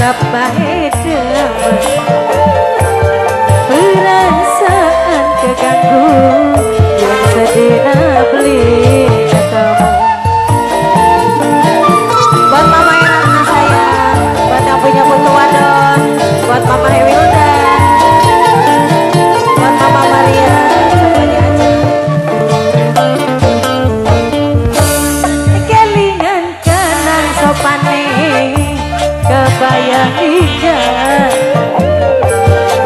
kapahe demen perasaan keganggu yang sedina beli ketemu. Buat mama Ratna sayang, buat yang punya putu wadon, buat mama Wilda, buat mama Maria, semuanya aja. Kelingan kenang sopane kebayang ikan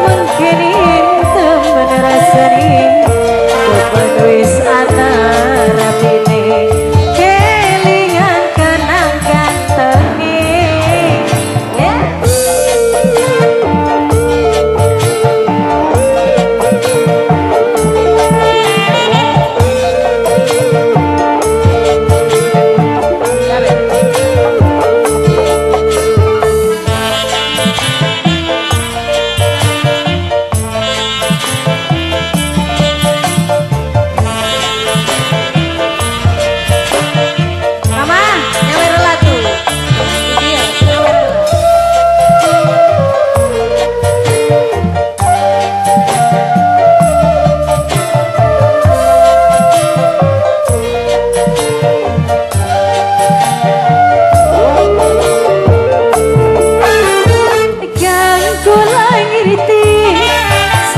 mungkin temen rasani temen wis ana rapine kelingan kenang kantengi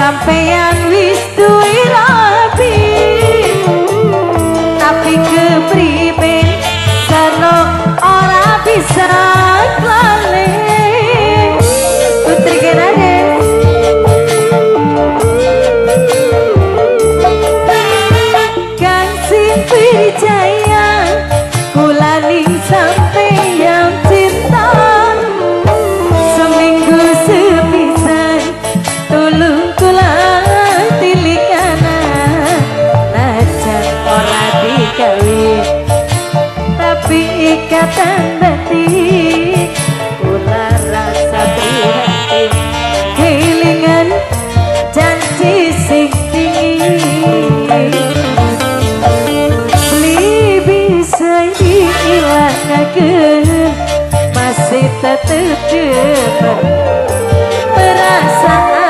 sampeyan wis duwe rapi tapi kepribe sano ora bisa lali putri kenane kan simpir jaya kula ning sampeyan cinta seminggu sepisan tulung tapi ikatan batin kula rasa prihatin kelingan janji sing tinggi beli bisa diilangkan masih tetep demen perasaan